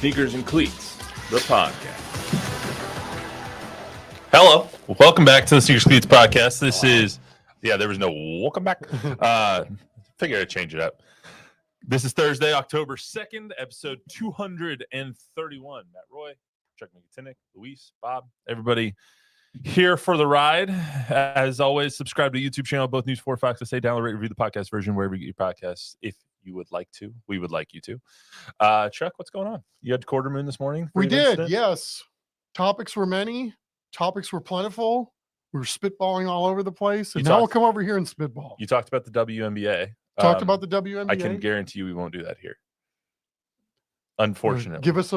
Sneakers and Cleats, the podcast. Hello. Welcome back to the Sneakers Cleats podcast. This is, there was no welcome back. Figure I'd change it up. This is Thursday, October 2nd, episode 231. Matt Roy, Chuck McTinnick, Luis, Bob, everybody here for the ride. As always, subscribe to the YouTube channel, both News 4 Fox to say, download, rate, review the podcast version wherever you get your podcasts. If you would like to, we would like you to. Chuck, what's going on? You had quarter moon this morning? We did, yes. Topics were many. Topics were plentiful. We were spitballing all over the place. And now we'll come over here and spitball. You talked about the WNBA. Talked about the WNBA. I can guarantee you we won't do that here. Unfortunately. Give us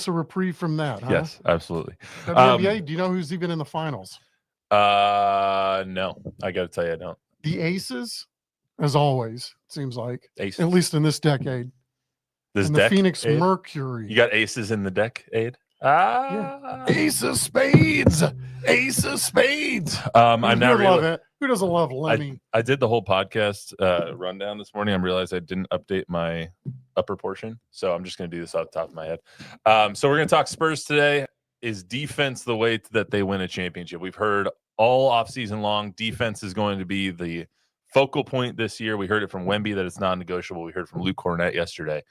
a reprieve from that, huh? Yes, absolutely. WNBA, do you know who's even in the finals? No. I got to tell you, I don't. The Aces, as always, it seems like. Aces. At least in this decade. The Phoenix Mercury. You got aces in the decade? Yeah. Ace of Spades. Ace of Spades. I'm now love it. Who doesn't love Lemmy? I did the whole podcast rundown this morning. I realized I didn't update my upper portion, so I'm just going to do this off the top of my head. So we're going to talk Spurs today. Is defense the way that they win a championship? We've heard all offseason long defense is going to be the focal point this year. We heard it from Wemby that it's non-negotiable. We heard from Luke Cornett yesterday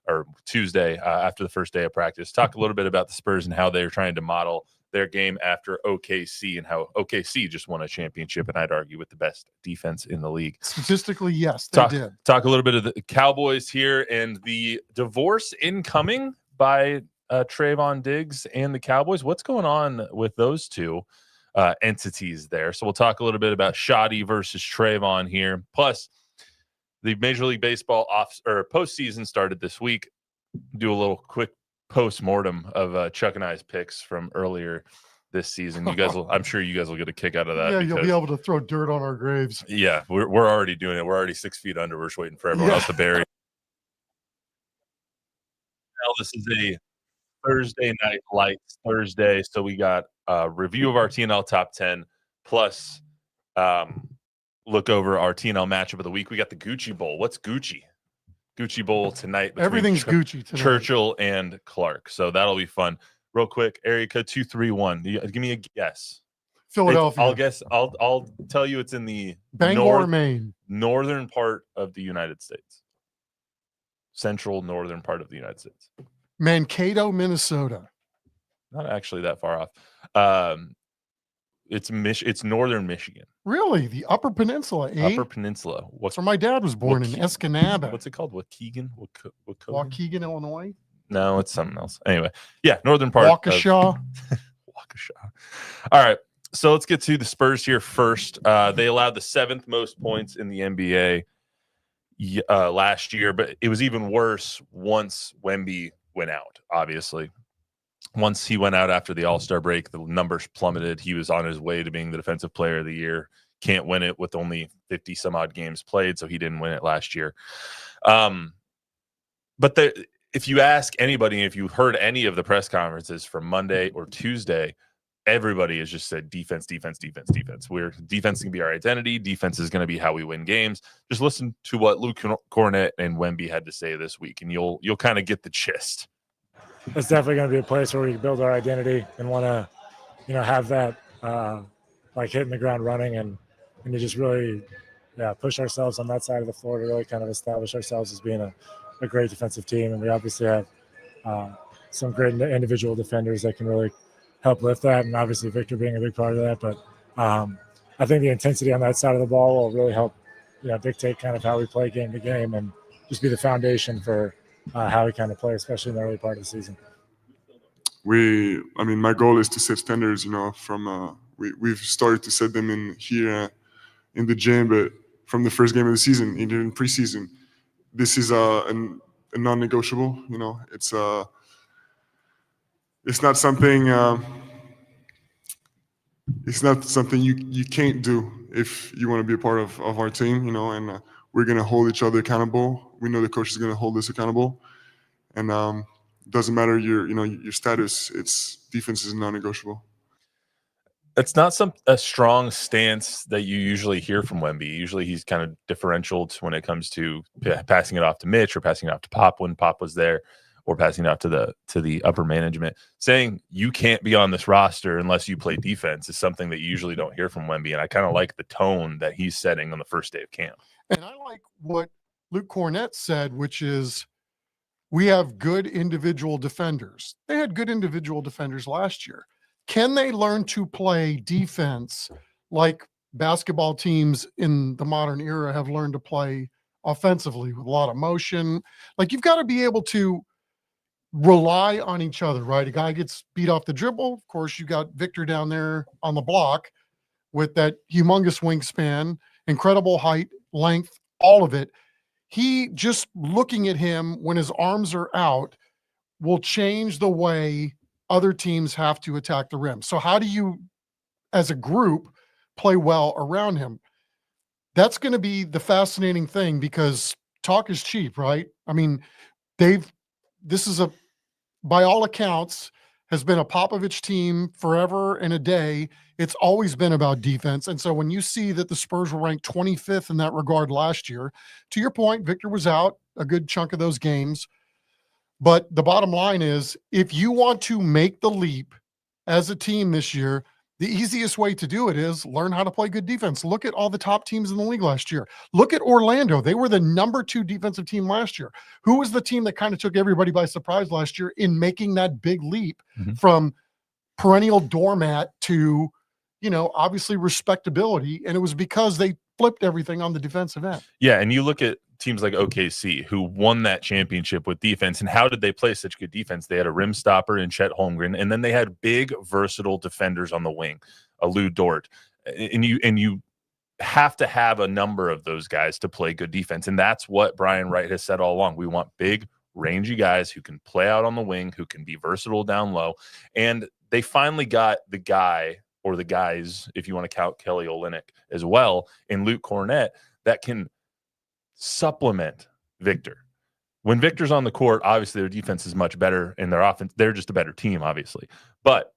or Tuesday after the first day of practice. Talk a little bit about the Spurs and how they're trying to model their game after OKC and how OKC just won a championship, and I'd argue with the best defense in the league. Statistically, yes, they did. Talk a little bit of the Cowboys here and the divorce incoming by Trayvon Diggs and the Cowboys. What's going on with those two entities there? So we'll talk a little bit about Shoddy versus Trayvon here. Plus, the Major League Baseball postseason started this week. Do a little quick postmortem of Chuck and I's picks from earlier this season. You guys will, I'm sure you guys will get a kick out of that. Yeah, you'll be able to throw dirt on our graves. Yeah, we're already doing it. We're already 6 feet under. We're just waiting for everyone else to bury. Now this is a Thursday night lights Thursday, so we got a review of our TNL top 10 plus look over our TNL matchup of the week. We got the Gucci Bowl. What's Gucci? Gucci Bowl tonight. Everything's Gucci tonight. Churchill and Clark. So that'll be fun. Real quick, area code 231. Give me a guess. Philadelphia. I'll guess. I'll tell you it's in the Bangor, Maine. Northern part of the United States. Central northern part of the United States. Mankato, Minnesota. Not actually that far off. It's northern Michigan. Really? The Upper Peninsula, eh? Upper Peninsula. That's where my dad was born, in Escanaba. What's it called? Waukegan? Waukegan, Illinois? No, it's something else. Anyway, yeah, northern part. Waukesha. Waukesha. All right, so let's get to the Spurs here first. They allowed the 7th most points in the NBA last year, but it was even worse once Wemby went out, obviously. Once he went out after the All-Star break, the numbers plummeted. He was on his way to being the Defensive Player of the Year. Can't win it with only 50-some-odd games played, so he didn't win it last year. But if you ask anybody, if you heard any of the press conferences from Monday or Tuesday, everybody has just said defense, defense, defense, defense. Defense can be our identity. Defense is going to be how we win games. Just listen to what Luke Cornett and Wemby had to say this week, and you'll kind of get the gist. It's definitely going to be a place where we can build our identity and want to, have that like hitting the ground running and to just really, push ourselves on that side of the floor to really kind of establish ourselves as being a great defensive team. And we obviously have some great individual defenders that can really help lift that, and obviously Victor being a big part of that. But I think the intensity on that side of the ball will really help, dictate kind of how we play game to game and just be the foundation for how we kind of play, especially in the early part of the season. My goal is to set standards, from we've started to set them in here in the gym, but from the first game of the season, even in preseason, this is a non-negotiable. It's not something. It's not something you can't do if you want to be a part of our team, and we're going to hold each other accountable. We know the coach is going to hold us accountable, and it doesn't matter your status. It's defense is non-negotiable. It's not a strong stance that you usually hear from Wemby. Usually he's kind of differentialed when it comes to passing it off to Mitch or passing it off to Pop when Pop was there. or passing it out to the upper management, saying you can't be on this roster unless you play defense is something that you usually don't hear from Wemby. And I kind of like the tone that he's setting on the first day of camp. And I like what Luke Cornett said, which is we have good individual defenders. They had good individual defenders last year. Can they learn to play defense like basketball teams in the modern era have learned to play offensively with a lot of motion? Like, you've got to be able to rely on each other, right? A guy gets beat off the dribble. Of course, you got Victor down there on the block with that humongous wingspan, incredible height, length, all of it. He just looking at him when his arms are out will change the way other teams have to attack the rim. So how do you, as a group, play well around him? That's going to be the fascinating thing, because talk is cheap, right? I mean, this is by all accounts, has been a Popovich team forever and a day. It's always been about defense. And so when you see that the Spurs were ranked 25th in that regard last year, to your point, Victor was out a good chunk of those games. But the bottom line is, if you want to make the leap as a team this year, the easiest way to do it is learn how to play good defense. Look at all the top teams in the league last year. Look at Orlando. They were the number 2 defensive team last year. Who was the team that kind of took everybody by surprise last year in making that big leap from perennial doormat to, obviously respectability? And it was because they flipped everything on the defensive end. Yeah, and you look at teams like OKC who won that championship with defense, and how did they play such good defense? They had a rim stopper in Chet Holmgren, and then they had big, versatile defenders on the wing, a Lou Dort, and you have to have a number of those guys to play good defense, and that's what Brian Wright has said all along. We want big, rangy guys who can play out on the wing, who can be versatile down low, and they finally got the guy, or the guys, if you want to count Kelly Olynyk as well, in Luke Cornett, that can supplement Victor. When Victor's on the court, obviously their defense is much better, and their offense, they're just a better team, obviously. But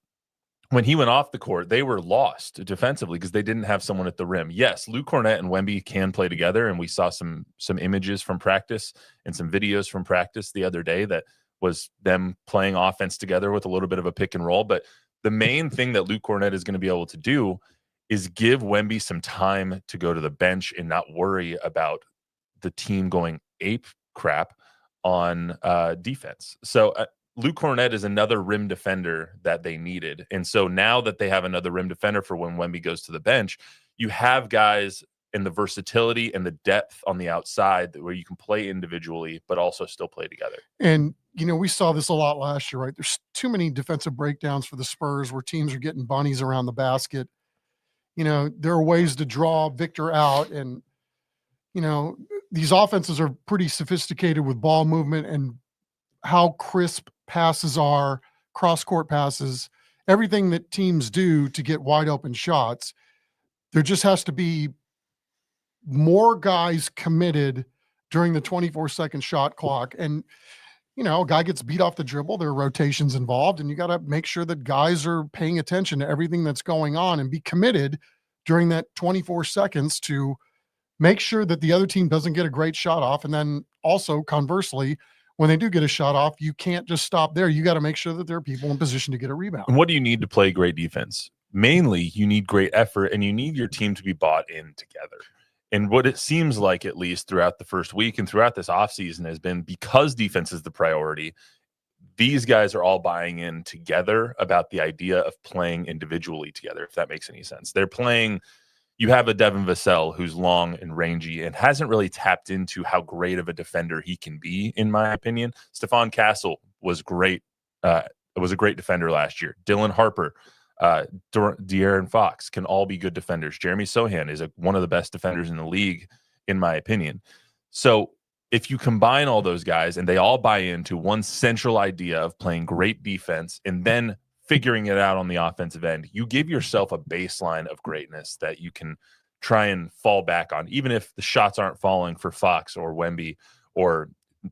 when he went off the court, they were lost defensively because they didn't have someone at the rim. Yes, Luke Cornett and Wemby can play together, and we saw some images from practice and some videos from practice the other day that was them playing offense together with a little bit of a pick and roll. But the main thing that Luke Cornett is going to be able to do is give Wemby some time to go to the bench and not worry about the team going ape crap on defense. So Luke Cornett is another rim defender that they needed. And so now that they have another rim defender for when Wemby goes to the bench, you have guys in the versatility and the depth on the outside where you can play individually, but also still play together. And, we saw this a lot last year, right? There's too many defensive breakdowns for the Spurs where teams are getting bunnies around the basket. There are ways to draw Victor out, and, these offenses are pretty sophisticated with ball movement and how crisp passes are, cross-court passes, everything that teams do to get wide open shots. There just has to be more guys committed during the 24-second shot clock. And, a guy gets beat off the dribble, there are rotations involved, and you got to make sure that guys are paying attention to everything that's going on and be committed during that 24 seconds to make sure that the other team doesn't get a great shot off. And then also, conversely, when they do get a shot off, you can't just stop there. You got to make sure that there are people in position to get a rebound. And what do you need to play great defense? Mainly, you need great effort, and you need your team to be bought in together. And what it seems like, at least throughout the first week and throughout this offseason, has been, because defense is the priority, these guys are all buying in together about the idea of playing individually together, if that makes any sense. They're playing. You have a Devin Vassell who's long and rangy and hasn't really tapped into how great of a defender he can be, in my opinion. Stephon Castle was great. Was a great defender last year. Dylan Harper, De'Aaron Fox can all be good defenders. Jeremy Sohan is one of the best defenders in the league, in my opinion. So if you combine all those guys and they all buy into one central idea of playing great defense and then figuring it out on the offensive end, you give yourself a baseline of greatness that you can try and fall back on, even if the shots aren't falling for Fox or Wemby or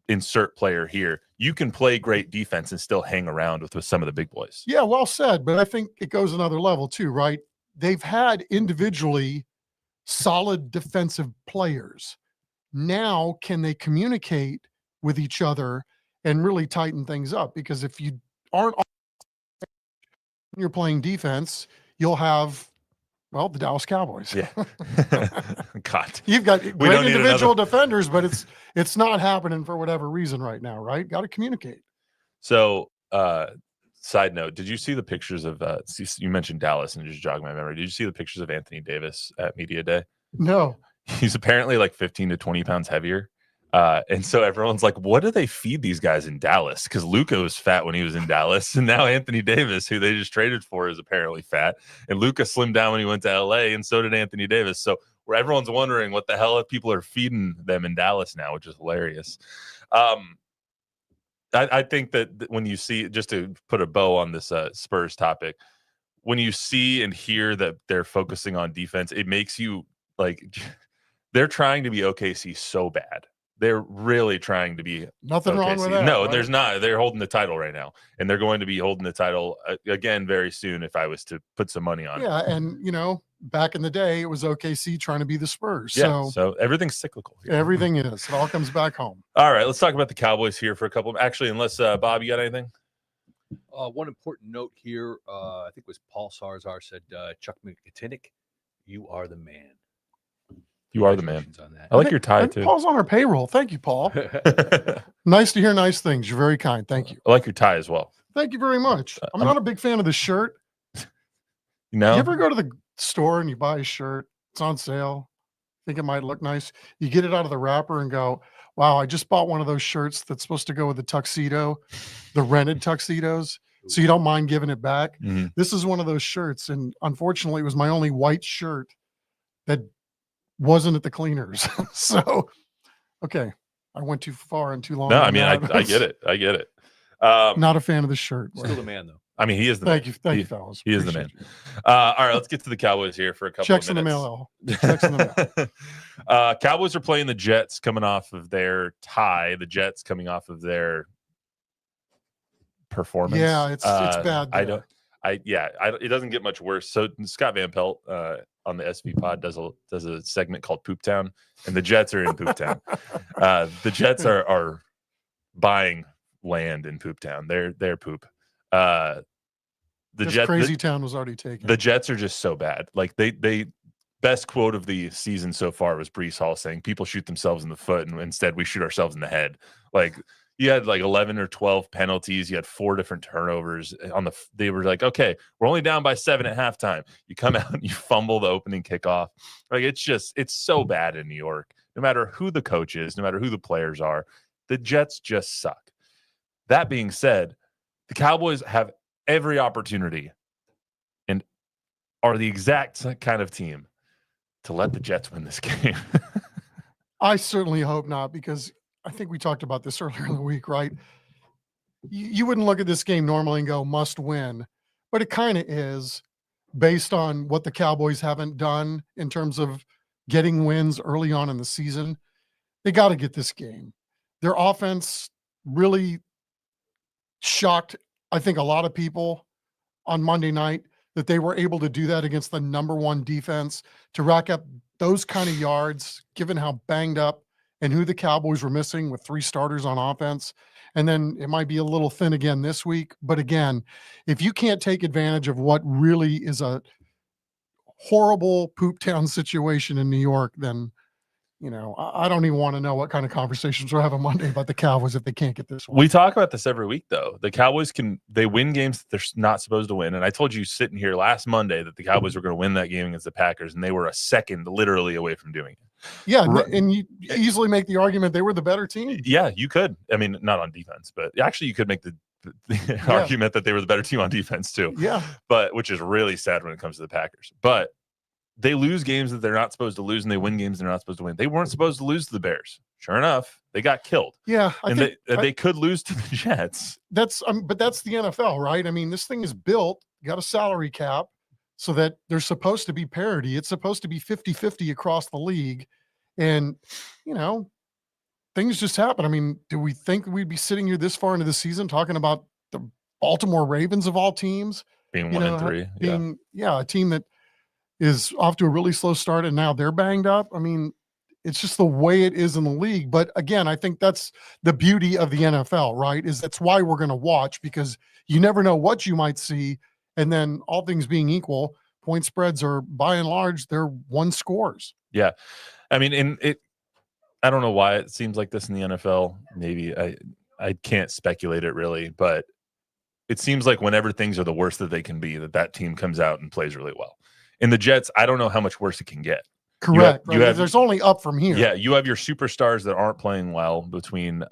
insert player here. You can play great defense and still hang around with some of the big boys. Yeah, well said. But I think it goes another level too, right? They've had individually solid defensive players. Now, can they communicate with each other and really tighten things up. Because if you aren't, you're playing defense, you'll have, well, the Dallas Cowboys. Yeah. God. You've got We great don't need individual another. defenders, but it's not happening for whatever reason right now, right? Got to communicate. So, side note, did you see the pictures of you mentioned Dallas and it just jogged my memory. Did you see the pictures of Anthony Davis at Media Day? No. He's apparently like 15 to 20 pounds heavier. And so everyone's like, what do they feed these guys in Dallas? Because Luka was fat when he was in Dallas. And now Anthony Davis, who they just traded for, is apparently fat. And Luka slimmed down when he went to LA, and so did Anthony Davis. So where everyone's wondering what the hell people are feeding them in Dallas now, which is hilarious. I think that when you see, just to put a bow on this Spurs topic, when you see and hear that they're focusing on defense, it makes you like, they're trying to be OKC so bad. They're really trying to be Nothing OKC. wrong with that. No, right? there's not. They're holding the title right now, and they're going to be holding the title again very soon if I was to put some money on it. Yeah, and back in the day, it was OKC trying to be the Spurs. Yeah, so everything's cyclical here. Everything is. It all comes back home. All right, let's talk about the Cowboys here for a couple. Actually, unless Bob, you got anything? One important note here, I think it was Paul Sarzar said, Chuck McKinnick, you are the man. You are the man. On that. I like your tie And too. Paul's on our payroll. Thank you, Paul. Nice to hear nice things. You're very kind. Thank you. I like your tie as well. Thank you very much. I'm not a big fan of the shirt. You know, You ever go to the store and you buy a shirt? It's on sale. Think it might look nice. You get it out of the wrapper and go, wow, I just bought one of those shirts that's supposed to go with the tuxedo, the rented tuxedos. So you don't mind giving it back. Mhm. This is one of those shirts. And unfortunately, it was my only white shirt that wasn't at the cleaners. So, okay. I went too far and too long. No, on I mean, that. I get it. I get it. Not a fan of the shirt. Still the man, though. I mean, he is the Thank man. you. Thank you, fellas. He is the man. Appreciate you. All right, let's get to the Cowboys here for a couple Checks of in the minutes. mail. Checks in the mail. Cowboys are playing the Jets coming off of their tie. The Jets coming off of their performance. Yeah, it's bad. there. It doesn't get much worse. So Scott Van Pelt on the SV Pod does a segment called Poop Town, and the Jets are in Poop Town. The Jets are buying land in Poop Town. They're poop. Crazy Town was already taken. The Jets are just so bad. Like they best quote of the season so far was Breece Hall saying people shoot themselves in the foot and instead we shoot ourselves in the head. Like you had like 11 or 12 penalties. You had 4 different turnovers they were like, okay, we're only down by 7 at halftime. You come out and you fumble the opening kickoff. Like it's so bad in New York. No matter who the coach is, no matter who the players are, the Jets just suck. That being said, the Cowboys have every opportunity and are the exact kind of team to let the Jets win this game. I certainly hope not, because I think we talked about this earlier in the week, right? You wouldn't look at this game normally and go must win, but it kind of is based on what the Cowboys haven't done in terms of getting wins early on in the season. They got to get this game. Their offense really shocked, I think, a lot of people on Monday night that they were able to do that against the number 1 defense, to rack up those kind of yards, given how banged up and who the Cowboys were missing with 3 starters on offense. And then it might be a little thin again this week. But again, if you can't take advantage of what really is a horrible poop town situation in New York, then, I don't even want to know what kind of conversations we're having Monday about the Cowboys if they can't get this one. We talk about this every week, though. The Cowboys they win games that they're not supposed to win. And I told you sitting here last Monday that the Cowboys were going to win that game against the Packers, and they were a second literally away from doing it. Yeah, and you easily make the argument they were the better team. Yeah, you could. I mean, not on defense, but actually you could make the argument that they were the better team on defense too. Yeah. But which is really sad when it comes to the Packers. But they lose games that they're not supposed to lose, and they win games they're not supposed to win. They weren't supposed to lose to the Bears. Sure enough, they got killed. Yeah, they could lose to the Jets. But that's the NFL, right? I mean, this thing is built, got a salary cap, so that there's supposed to be parity. It's supposed to be 50-50 across the league. And, things just happen. I mean, do we think we'd be sitting here this far into the season talking about the Baltimore Ravens of all teams? Being 1-3. A team that is off to a really slow start and now they're banged up. I mean, It's just the way it is in the league. But again, I think that's the beauty of the NFL, right? Is that's why we're going to watch, because you never know what you might see. And then all things being equal, point spreads are by and large, they're one scores. Yeah. I mean, I don't know why it seems like this in the NFL. Maybe I can't speculate it really, but it seems like whenever things are the worst that they can be, that team comes out and plays really well. In the Jets, I don't know how much worse it can get. Correct. There's only up from here. Yeah, you have your superstars that aren't playing well between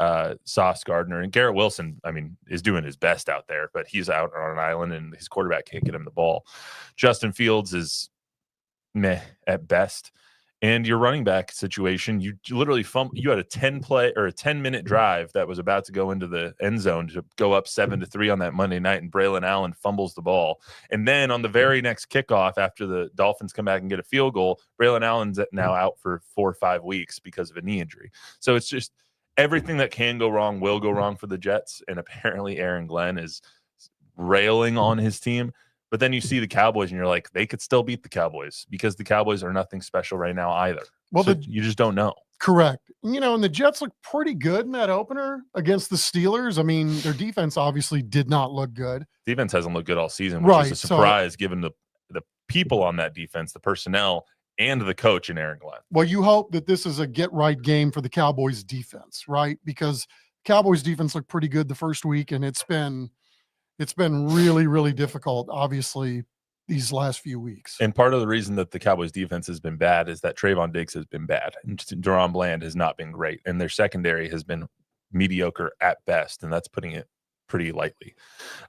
Sauce Gardner and Garrett Wilson. I mean, is doing his best out there, but he's out on an island and his quarterback can't get him the ball. Justin Fields is meh at best. And your running back situation, you literally you had a 10-minute drive that was about to go into the end zone to go up 7-3 on that Monday night, and Braylon Allen fumbles the ball. And then on the very next kickoff, after the Dolphins come back and get a field goal, Braylon Allen's now out for 4 or 5 weeks because of a knee injury. So it's just everything that can go wrong will go wrong for the Jets. And apparently Aaron Glenn is railing on his team. But then you see the Cowboys and you're like, they could still beat the Cowboys, because the Cowboys are nothing special right now either. Well, so you just don't know. Correct. And the Jets look pretty good in that opener against the Steelers. I mean, their defense obviously did not look good. Defense hasn't looked good all season, which is a surprise given the people on that defense, the personnel, and the coach in Aaron Glenn. Well, you hope that this is a get-right game for the Cowboys defense, right? Because Cowboys defense looked pretty good the first week, and it's been really, really difficult, obviously, these last few weeks. And part of the reason that the Cowboys defense has been bad is that Trayvon Diggs has been bad, and Deron Bland has not been great, and their secondary has been mediocre at best, and that's putting it pretty lightly.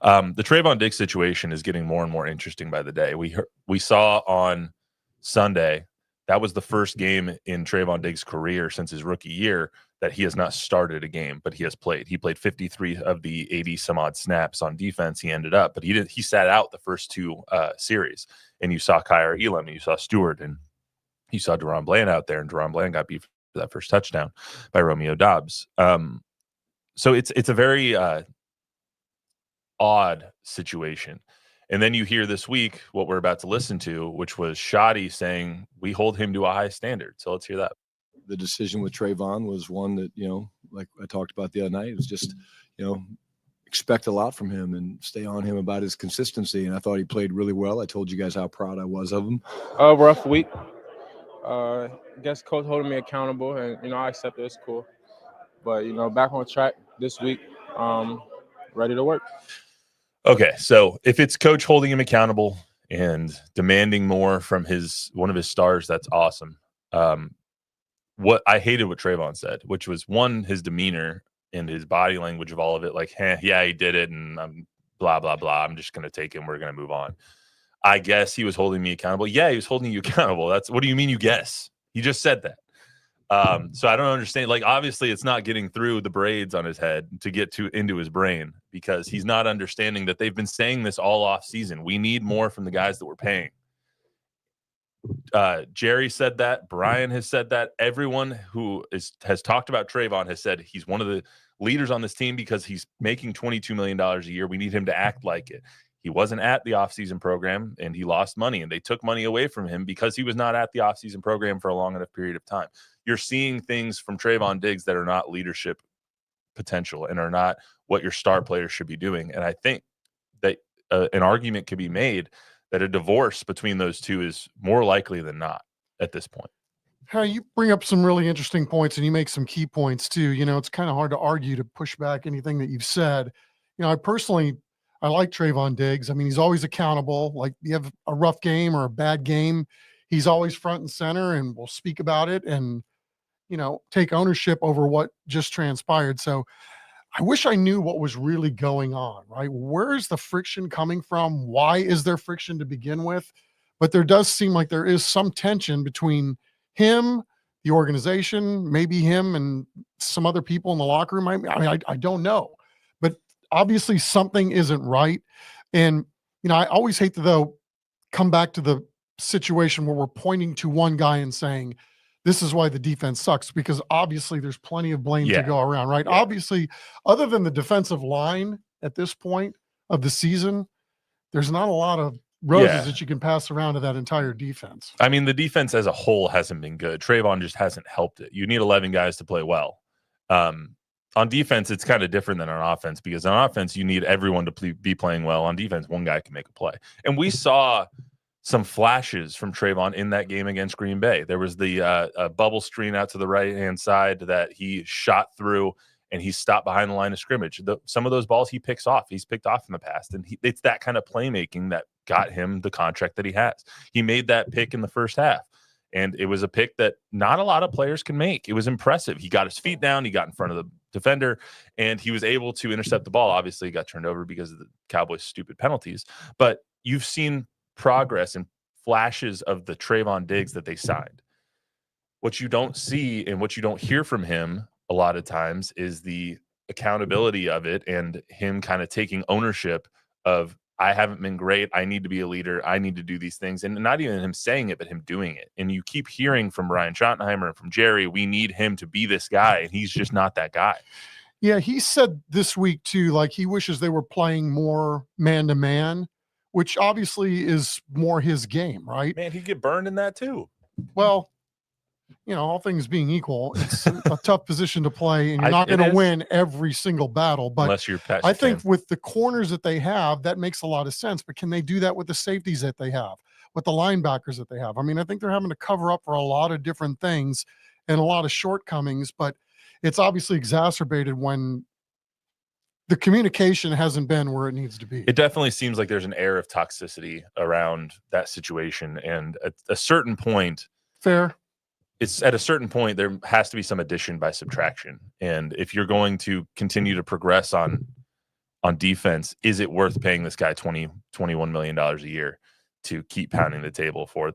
The Trayvon Diggs situation is getting more and more interesting by the day. We saw on Sunday, that was the first game in Trayvon Diggs' career since his rookie year that he has not started a game, but he has played. He played 53 of the 80 some odd snaps on defense. He ended up, but he sat out the first 2 series. And you saw Kyer Elam, and you saw Stewart, and you saw Deron Bland out there, and Deron Bland got beat for that first touchdown by Romeo Doubs. So it's a very odd situation. And then you hear this week what we're about to listen to, which was Shoddy saying we hold him to a high standard. So let's hear that. The decision with Trayvon was one that, like I talked about the other night, it was just, expect a lot from him and stay on him about his consistency. And I thought he played really well. I told you guys how proud I was of him. Rough week. I guess coach holding me accountable, and, I accept it. It's cool. But, back on track this week, ready to work. Okay, so if it's coach holding him accountable and demanding more from one of his stars, that's awesome. What I hated what Trayvon said, which was, one, his demeanor and his body language of all of it, like, yeah, he did it, and I'm blah, blah, blah. I'm just going to take him. We're going to move on. I guess he was holding me accountable. Yeah, he was holding you accountable. What do you mean you guess? He just said that. So I don't understand. Like, obviously, it's not getting through the braids on his head to get into his brain, because he's not understanding that they've been saying this all off season. We need more from the guys that we're paying. Jerry said that. Brian has said that. Everyone who has talked about Trayvon has said he's one of the leaders on this team because he's making $22 million a year. We need him to act like it. He wasn't at the offseason program, and he lost money, and they took money away from him because he was not at the offseason program for a long enough period of time. You're seeing things from Trayvon Diggs that are not leadership potential and are not what your star players should be doing. And I think that an argument could be made that a divorce between those two is more likely than not at this point. You bring up some really interesting points, and you make some key points too. It's kind of hard to argue to push back anything that you've said. I like Trayvon Diggs. I mean, he's always accountable. Like, you have a rough game or a bad game, he's always front and center and will speak about it and, take ownership over what just transpired. So I wish I knew what was really going on, right? Where's the friction coming from? Why is there friction to begin with? But there does seem like there is some tension between him, the organization, maybe him and some other people in the locker room. I don't know, but obviously something isn't right. And, I always hate to, though, come back to the situation where we're pointing to one guy and saying, this is why the defense sucks, because obviously there's plenty of blame to go around, right? Yeah. Obviously, other than the defensive line at this point of the season, there's not a lot of roses Yeah. that you can pass around to that entire defense. I mean, the defense as a whole hasn't been good. Trayvon just hasn't helped it. You need 11 guys to play well. On defense, it's kind of different than on offense, because on offense, you need everyone to be playing well. On defense, one guy can make a play. And we saw some flashes from Trayvon in that game against Green Bay. There was the bubble screen out to the right-hand side that he shot through, and he stopped behind the line of scrimmage. Some of those balls he picks off. He's picked off in the past, and it's that kind of playmaking that got him the contract that he has. He made that pick in the first half, and it was a pick that not a lot of players can make. It was impressive. He got his feet down. He got in front of the defender, and he was able to intercept the ball. Obviously, he got turned over because of the Cowboys' stupid penalties. But you've seen progress and flashes of the Trayvon Diggs that they signed. What you don't see and what you don't hear from him a lot of times is the accountability of it, and him kind of taking ownership of, I haven't been great. I need to be a leader. I need to do these things. And not even him saying it, but him doing it. And you keep hearing from Ryan Schottenheimer and from Jerry, we need him to be this guy. And he's just not that guy. Yeah, he said this week too, like he wishes they were playing more man-to-man, which obviously is more his game, right? Man, he'd get burned in that too. Well, you know, all things being equal, it's a tough position to play, and you're not going to win every single battle. But unless you're Pat I think with the corners that they have, that makes a lot of sense. But can they do that with the safeties that they have, with the linebackers that they have? I mean, I think they're having to cover up for a lot of different things and a lot of shortcomings, but it's obviously exacerbated when the communication hasn't been where it needs to be. It definitely seems like there's an air of toxicity around that situation. And at a certain point, fair. It's at a certain point, there has to be some addition by subtraction. And if you're going to continue to progress on defense, is it worth paying this guy $21 million a year to keep pounding the table for?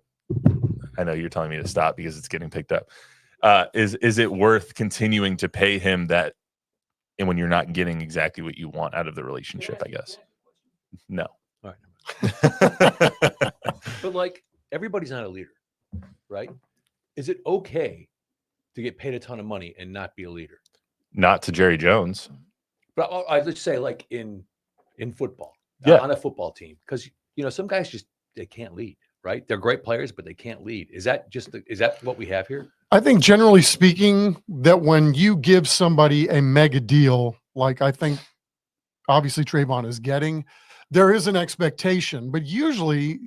I know you're telling me to stop because it's getting picked up. Is it worth continuing to pay him that, and when you're not getting exactly what you want out of the relationship, I guess? No. All right. But like, everybody's not a leader, right? Is it okay to get paid a ton of money and not be a leader? Not to Jerry Jones. But let's say like in football, yeah, on a football team, because you know some guys they can't lead, right? They're great players, but they can't lead. Is that what we have here? I think generally speaking, that when you give somebody a mega deal, like I think obviously Trayvon is getting, there is an expectation. But usually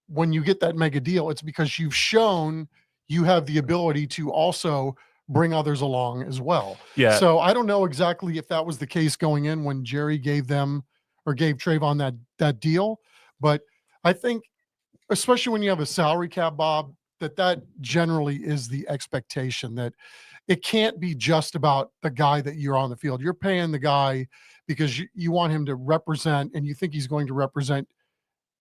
when you get that mega deal, it's because you've shown you have the ability to also bring others along as well. Yeah. So I don't know exactly if that was the case going in when Jerry gave them or gave Trayvon that deal. But I think, especially when you have a salary cap, Bob, that generally is the expectation, that it can't be just about the guy that you're on the field. You're paying the guy because you want him to represent, and you think he's going to represent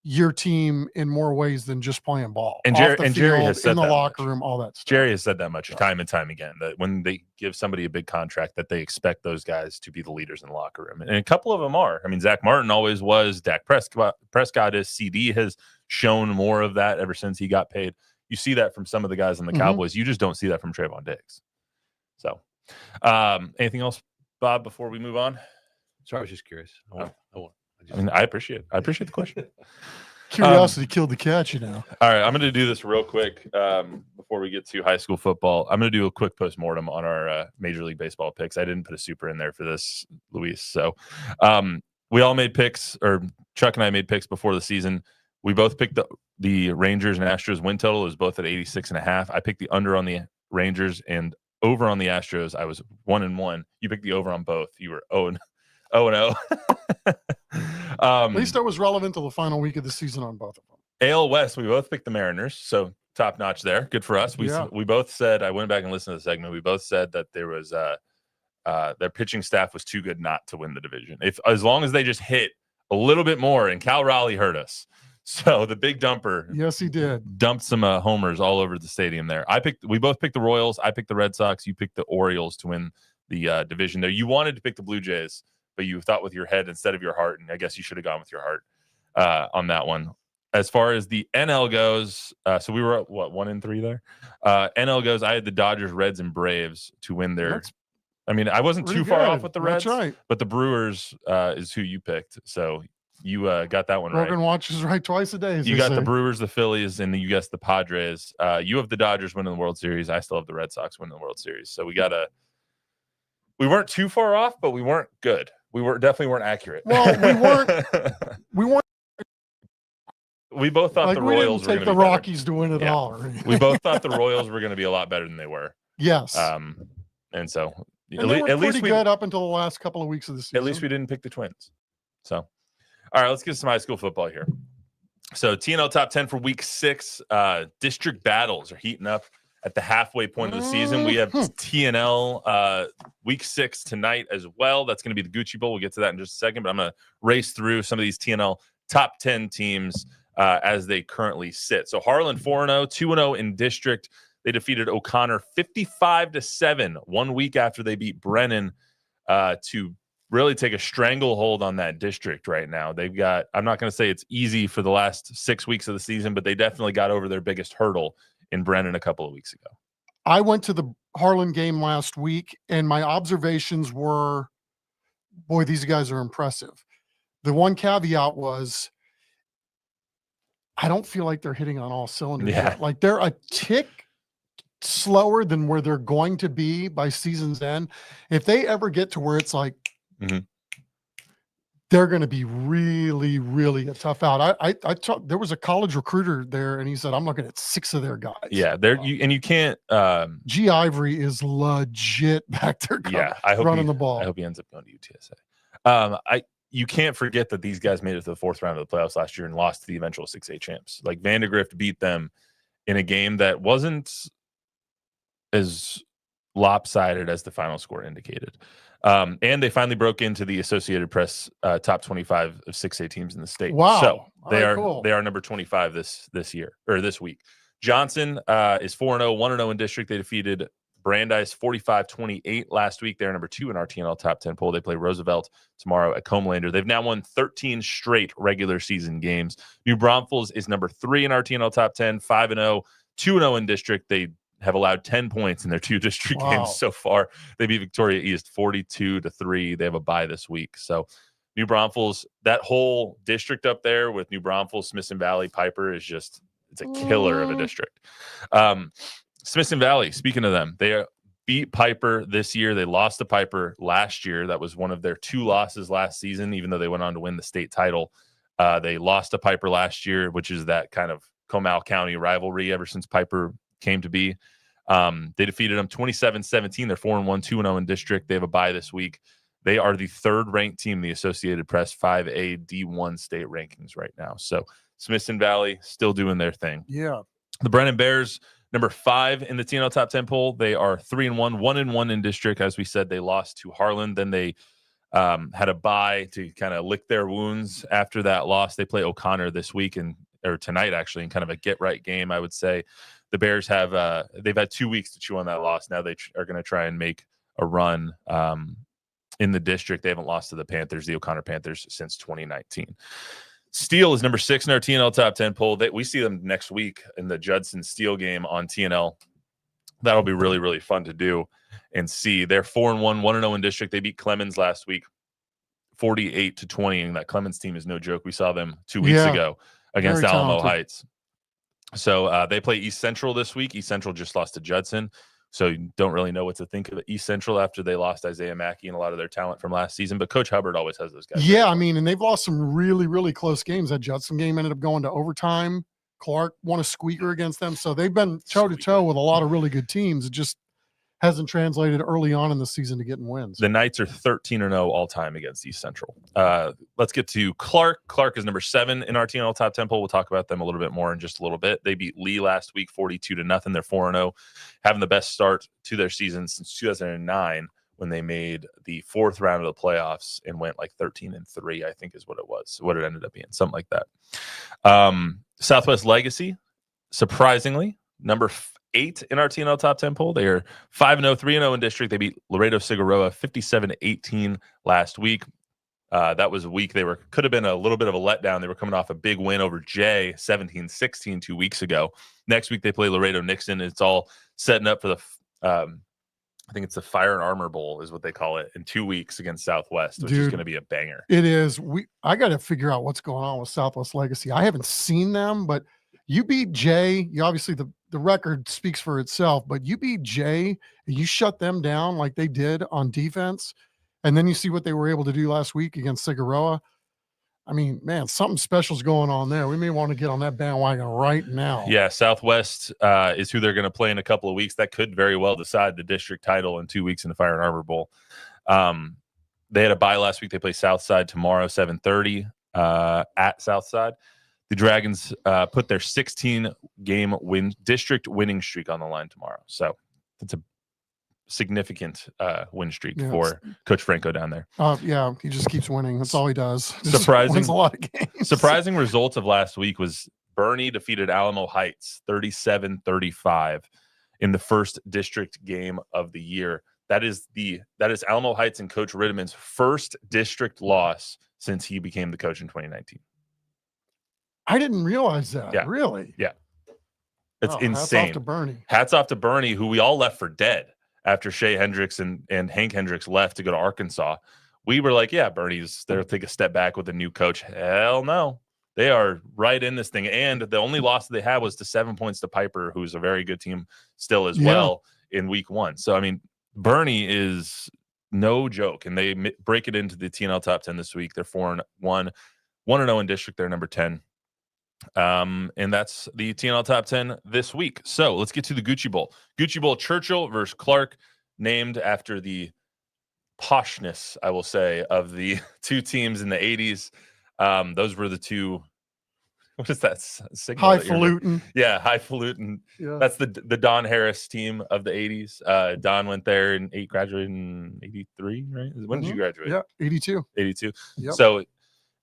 your team in more ways than just playing ball. And Jerry has said in the that locker much. room, all that stuff. Jerry has said that much time and time again, that when they give somebody a big contract, that they expect those guys to be the leaders in the locker room. And a couple of them are. I mean, Zach Martin always was. Dak Prescott is. CD has shown more of that ever since he got paid. You see that from some of the guys on the Cowboys. You just don't see that from Trayvon Diggs. So, anything else, Bob, before we move on? Sorry, I was just curious. I appreciate it. I appreciate the question. Curiosity killed the cat, you know. All right, I'm going to do this real quick before we get to high school football. I'm going to do a quick postmortem on our Major League Baseball picks. I didn't put a super in there for this, Luis. So we all made picks, or Chuck and I made picks before the season. We both picked the Rangers and Astros win total. It was both at 86.5. I picked the under on the Rangers and over on the Astros. I was 1-1. You picked the over on both. You were 0-0. At least I was relevant till the final week of the season on both of them. AL West, we both picked the Mariners, so top notch there. Good for us. We both said, I went back and listened to the segment. We both said that there was their pitching staff was too good not to win the division. As long as they just hit a little bit more, and Cal Raleigh hurt us. So the big dumper, yes, he did, dumped some homers all over the stadium there. We both picked the Royals. I picked the Red Sox. You picked the Orioles to win the division there. You wanted to pick the Blue Jays, but you thought with your head instead of your heart, and I guess you should have gone with your heart on that one. As far as the NL goes, so we were at, 1-3 there? NL goes, I had the Dodgers, Reds, and Braves to win their I wasn't too far off with the Reds, right. but the Brewers is who you picked. So You got that one Broken right. watches right twice a day. As You they got say. the Brewers, the Phillies, and you guessed the Padres. You have the Dodgers winning the World Series. I still have the Red Sox winning the World Series. So we weren't too far off, but we weren't good. We definitely weren't accurate. Well, we weren't We both thought like the we Royals didn't were take going to the be better. Rockies to win it Yeah. all. Or anything. We both thought the Royals were going to be a lot better than they were. Yes. And so and they were at least pretty good up until the last couple of weeks of the season. At least we didn't pick the Twins. So, all right, let's get some high school football here. So, TNL top 10 for week 6. District battles are heating up at the halfway point of the season. We have TNL week 6 tonight as well. That's going to be the Gucci Bowl. We'll get to that in just a second, but I'm going to race through some of these TNL top 10 teams as they currently sit. So, Harlan 4-0, 2-0 in district. They defeated O'Connor 55-7 1 week after they beat Brennan to really take a stranglehold on that district right now. They've got, I'm not going to say it's easy for the last 6 weeks of the season, but they definitely got over their biggest hurdle in Brennan a couple of weeks ago. I went to the Harlan game last week, and my observations were, boy, these guys are impressive. The one caveat was, I don't feel like they're hitting on all cylinders yet. Like they're a tick slower than where they're going to be by season's end. If they ever get to where it's like they're going to be really, really a tough out. I there was a college recruiter there, and he said, I'm looking at 6 of their guys. Yeah, you can't. G. Ivory is legit back there. I hope running the ball. I hope he ends up going to UTSA. You can't forget that these guys made it to the 4th round of the playoffs last year and lost to the eventual 6A champs. Like Vandergrift beat them in a game that wasn't as lopsided as the final score indicated. And they finally broke into the Associated Press top 25 of 6A teams in the state. Wow. So Cool. they are number 25 this year or this week. Johnson is 4-0, 1-0 in district. They defeated Brandeis 45-28 last week. They're number 2 in our TNL top 10 poll. They play Roosevelt tomorrow at Comelander. They've now won 13 straight regular season games. New Braunfels is number 3 in our TNL top 10, 5-0, 2-0 in district. They have allowed 10 points in their 2 district games so far. They beat Victoria East 42-3. They have a bye this week. So New Braunfels, that whole district up there with New Braunfels, Smithson Valley, Piper is just, it's a killer of a district. Smithson Valley, speaking of them, they beat Piper this year. They lost to Piper last year. That was one of their 2 losses last season, even though they went on to win the state title. They lost to Piper last year, which is that kind of Comal County rivalry ever since Piper came to be. They defeated them 27-17. They're 4-1, 2-0 in district. They have a bye this week. They are the 3rd ranked team in the Associated Press 5A D1 state rankings right now. So Smithson Valley still doing their thing. Yeah. The Brennan Bears, number 5 in the TNL top 10 poll. They are 3-1, 1-1 in district. As we said, they lost to Harlan. Then they had a bye to kind of lick their wounds after that loss. They play O'Connor this week or tonight, actually, in kind of a get-right game, I would say. The Bears have they've had 2 weeks to chew on that loss. Now they are going to try and make a run in the district. They haven't lost to the Panthers, the O'Connor Panthers, since 2019. Steele is number 6 in our TNL top 10 poll. We see them next week in the Judson Steele game on TNL. That'll be really, really fun to do and see. They're 4-1, 1-0 in district. They beat Clemens last week 48-20, and that Clemens team is no joke. We saw them 2 weeks ago against Alamo Heights. So they play East Central this week. East Central just lost to Judson. So you don't really know what to think of East Central after they lost Isaiah Mackey and a lot of their talent from last season. But Coach Hubbard always has those guys. Yeah, I mean, and they've lost some really, really close games. That Judson game ended up going to overtime. Clark won a squeaker against them. So they've been toe-to-toe with a lot of really good teams. It just hasn't translated early on in the season to getting wins. The Knights are 13-0 all-time against East Central. Let's get to Clark. Clark is number 7 in our TNL top 10 poll. We'll talk about them a little bit more in just a little bit. They beat Lee last week 42-0. They're 4-0, having the best start to their season since 2009 when they made the 4th round of the playoffs and went like 13-3, I think is what it was, what it ended up being, something like that. Southwest Legacy, surprisingly, number 8 in our TNL top 10 poll. They are 5-0, 3-0 in district. They beat Laredo Figueroa 57-18 last week. That was a week could have been a little bit of a letdown. They were coming off a big win over Jay 17-16 2 weeks ago. Next week they play Laredo Nixon. It's all setting up for the I think it's the Fire and Armor Bowl is what they call it, in 2 weeks against Southwest, which is Dude, going to be a banger. It is. I got to figure out what's going on with Southwest Legacy. I haven't seen them, but you beat Jay. You obviously the record speaks for itself, but you beat Jay and you shut them down like they did on defense. And then you see what they were able to do last week against Figueroa. I mean, man, something special's going on there. We may want to get on that bandwagon right now. Yeah, Southwest is who they're going to play in a couple of weeks. That could very well decide the district title in 2 weeks in the Fire and Arbor Bowl. They had a bye last week. They play Southside tomorrow, 7:30 at Southside. The Dragons put their 16-game district winning streak on the line tomorrow. So it's a significant win streak for Coach Franco down there. Yeah, he just keeps winning. That's all he does. Surprising, a lot of games. Surprising results of last week was Bernie defeated Alamo Heights 37-35 in the first district game of the year. That is Alamo Heights and Coach Ritteman's first district loss since he became the coach in 2019. I didn't realize that. Yeah. Really? Yeah. It's insane. Hats off to Bernie. Hats off to Bernie, who we all left for dead after Shea Hendricks and Hank Hendricks left to go to Arkansas. We were like, yeah, they'll take a step back with a new coach. Hell no. They are right in this thing. And the only loss that they had was to 7 points to Piper, who's a very good team still as well in week one. So, I mean, Bernie is no joke. And they break it into the TNL top 10 this week. They're 4-1, 1-0 in district. They're number 10. And that's the TNL top 10 this week. So let's get to the Gucci Bowl. Gucci Bowl, Churchill versus Clark, named after the poshness, I will say, of the two teams in the 80s. Those were the two. What is that? Highfalutin. Yeah, highfalutin. Yeah. That's the Don Harris team of the 80s. Don went there and graduated in 83, right? When did you graduate? Yeah, 82. 82. Yep. So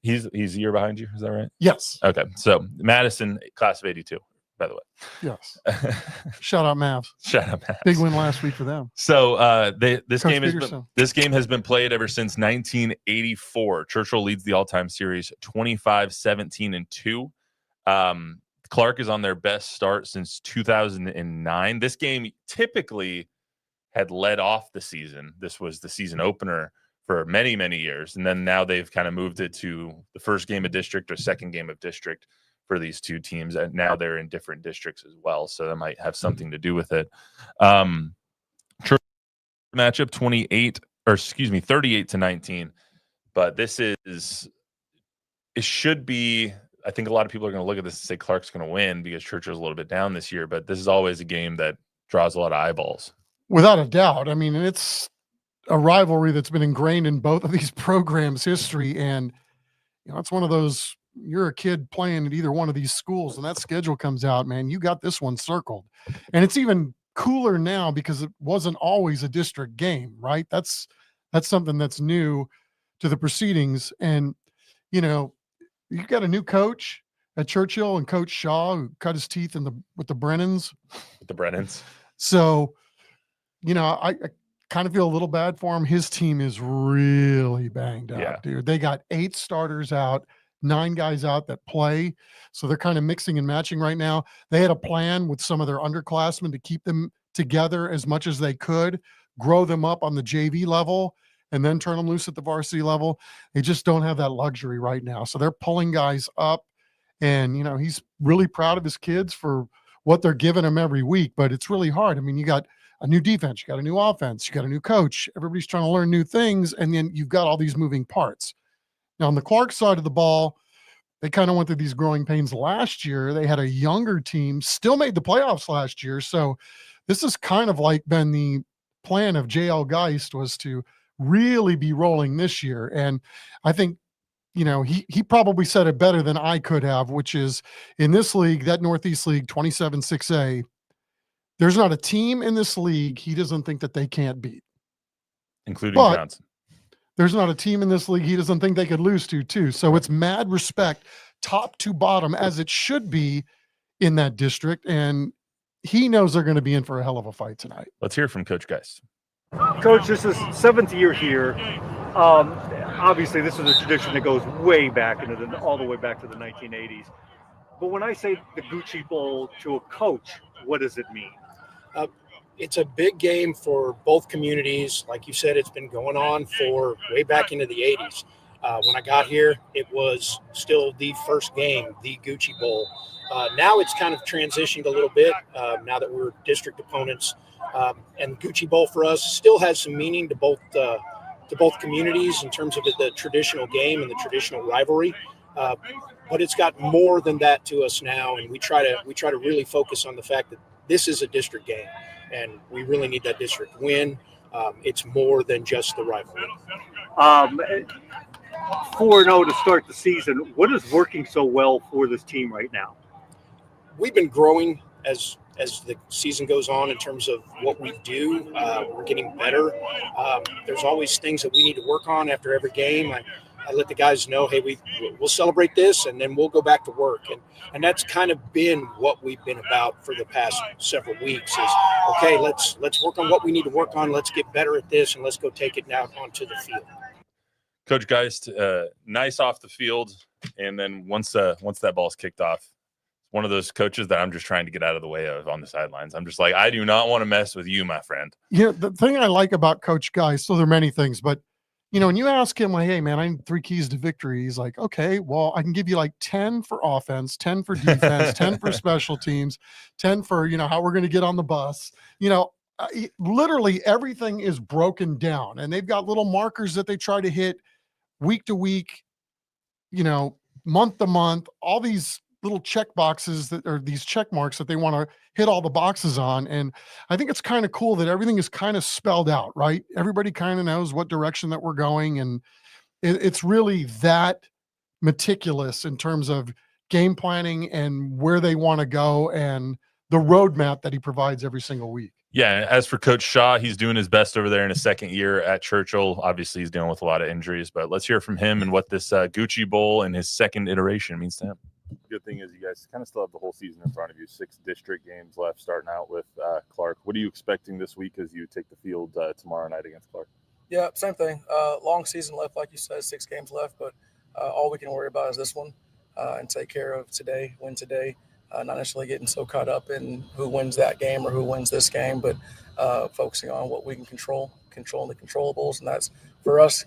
he's a year behind you. Is that right? Yes. Okay. So Madison, class of 82, by the way. Yes. Shout out Mavs. Shout out Mavs. Big win last week for them. So this Coach game has been played ever since 1984. Churchill leads the all-time series 25-17-2. Clark is on their best start since 2009. This game typically had led off the season. This was the season opener for many, many years. And then now they've kind of moved it to the first game of district or second game of district for these two teams. And now they're in different districts as well. So that might have something to do with it. Matchup 38-19. But it should be, I think a lot of people are going to look at this and say Clark's going to win because Churchill's a little bit down this year. But this is always a game that draws a lot of eyeballs. Without a doubt. I mean, it's a rivalry that's been ingrained in both of these programs' history. And, it's one of those, you're a kid playing at either one of these schools and that schedule comes out, man, you got this one circled. And it's even cooler now because it wasn't always a district game, right? That's something that's new to the proceedings. And, you got a new coach at Churchill and Coach Shaw, who cut his teeth with the Brennans. With the Brennans. So, I kind of feel a little bad for him. His team is really banged up, dude. They got 8 starters out, 9 guys out that play. So they're kind of mixing and matching right now. They had a plan with some of their underclassmen to keep them together as much as they could, grow them up on the JV level, and then turn them loose at the varsity level. They just don't have that luxury right now. So they're pulling guys up. And, he's really proud of his kids for what they're giving him every week. But it's really hard. I mean, you got a new defense, you got a new offense, you got a new coach. Everybody's trying to learn new things. And then you've got all these moving parts. Now, on the Clark side of the ball, they kind of went through these growing pains last year. They had a younger team, still made the playoffs last year. So this has kind of like been the plan of JL Geist, was to really be rolling this year. And I think, he probably said it better than I could have, which is in this league, that Northeast League 27-6A, there's not a team in this league he doesn't think that they can't beat. Including Johnson. There's not a team in this league he doesn't think they could lose to, too. So it's mad respect, top to bottom, as it should be in that district. And he knows they're going to be in for a hell of a fight tonight. Let's hear from Coach Geist. Coach, this is 7th year here. Obviously, this is a tradition that goes way back all the way back to the 1980s. But when I say the Gucci Bowl to a coach, what does it mean? it's a big game for both communities. Like you said, it's been going on for way back into the 80s. When I got here, it was still the first game, the Gucci Bowl. Now it's kind of transitioned a little bit now that we're district opponents. And Gucci Bowl for us still has some meaning to both communities in terms of the traditional game and the traditional rivalry. But it's got more than that to us now, and we try to really focus on the fact that this is a district game, and we really need that district win. It's more than just the rivalry. 4-0 to start the season. What is working so well for this team right now? We've been growing as the season goes on in terms of what we do. We're getting better. There's always things that we need to work on after every game. I let the guys know, hey, we'll celebrate this, and then we'll go back to work. And that's kind of been what we've been about for the past several weeks is, okay, let's work on what we need to work on. Let's get better at this, and let's go take it now onto the field. Coach Geist, nice off the field, and then once that ball's kicked off, one of those coaches that I'm just trying to get out of the way of on the sidelines. I'm just like, I do not want to mess with you, my friend. Yeah, the thing I like about Coach Geist, so there are many things, but when you ask him, like, hey, man, I need 3 keys to victory, he's like, okay, well, I can give you like 10 for offense, 10 for defense, 10 for special teams, 10 for, how we're going to get on the bus. Literally everything is broken down, and they've got little markers that they try to hit week to week, month to month, all these little check boxes that are these check marks that they want to hit all the boxes on. And I think it's kind of cool that everything is kind of spelled out, right? Everybody kind of knows what direction that we're going. And it's really that meticulous in terms of game planning and where they want to go and the roadmap that he provides every single week. Yeah, as for Coach Shaw, he's doing his best over there in his second year at Churchill. Obviously, he's dealing with a lot of injuries, but let's hear from him and what this Gucci Bowl and his second iteration means to him. Good thing is you guys kind of still have the whole season in front of you. 6 district games left, starting out with Clark. What are you expecting this week as you take the field tomorrow night against Clark? Yeah, same thing. Long season left, like you said, 6 games left, but all we can worry about is this one and take care of today, win today. Not necessarily getting so caught up in who wins that game or who wins this game, but focusing on what we can controlling the controllables. And that's for us,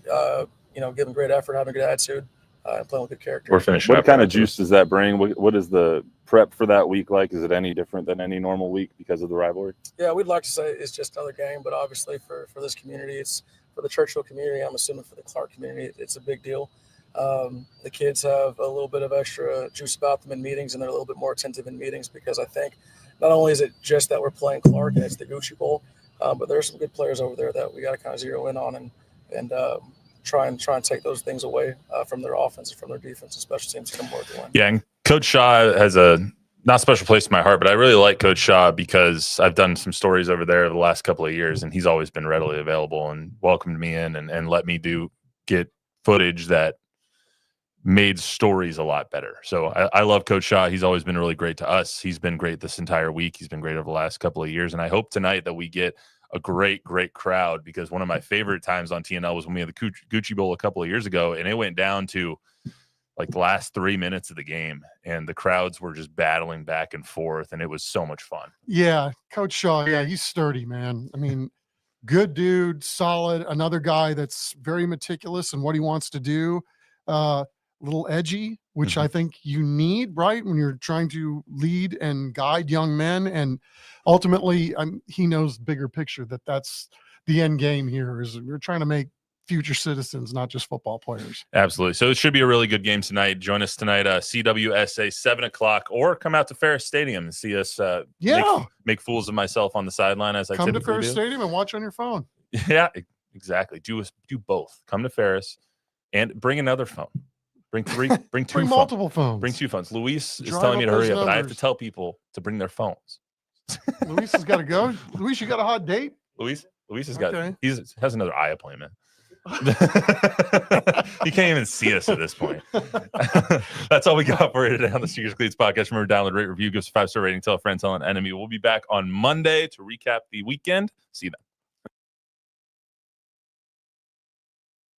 giving great effort, having a good attitude, and playing with good character. We're finishing. What kind of juice does that bring? What is the prep for that week like? Is it any different than any normal week because of the rivalry? Yeah, we'd like to say it's just another game, but obviously for this community, it's for the Churchill community. I'm assuming for the Clark community, it's a big deal. The kids have a little bit of extra juice about them in meetings, and they're a little bit more attentive in meetings because I think not only is it just that we're playing Clark and it's the Gucci Bowl, but there's some good players over there that we got to kind of zero in on and try and take those things away from their offense and from their defense, especially teams to come work the win. Yeah, and Coach Shaw has a not special place in my heart, but I really like Coach Shaw because I've done some stories over there the last couple of years, and he's always been readily available and welcomed me in and let me get footage that made stories a lot better. So I love Coach Shaw. He's always been really great to us. He's been great this entire week. He's been great over the last couple of years. And I hope tonight that we get a great crowd, because one of my favorite times on TNL was when we had the Gucci Bowl a couple of years ago, and it went down to like the last 3 minutes of the game, and the crowds were just battling back and forth, and it was so much fun. Yeah, Coach Shaw, yeah, he's sturdy, man. I mean, good dude, solid, another guy that's very meticulous in what he wants to do. Little edgy, which I think you need, right, when you're trying to lead and guide young men. And ultimately, he knows the bigger picture, that's the end game here is we're trying to make future citizens, not just football players. Absolutely. So it should be a really good game tonight. Join us tonight, CWSA, 7 o'clock, or come out to Ferris Stadium and see us make fools of myself on the sideline as I come typically to Ferris do. Stadium and watch on your phone. Yeah, exactly. Do both. Come to Ferris and bring another phone. Bring 2 bring multiple phones. Bring 2 phones. Luis is Drive telling me up to hurry those up, but I have to numbers. tell people to bring their phones. Luis has got to go. Luis, you got a hot date? Luis has Okay. has another eye appointment. You can't even see us at this point. That's all we got for you today on the Sneakers Cleats podcast. Remember, download, rate, review, give us a 5-star rating, tell a friend, tell an enemy. We'll be back on Monday to recap the weekend. See you then.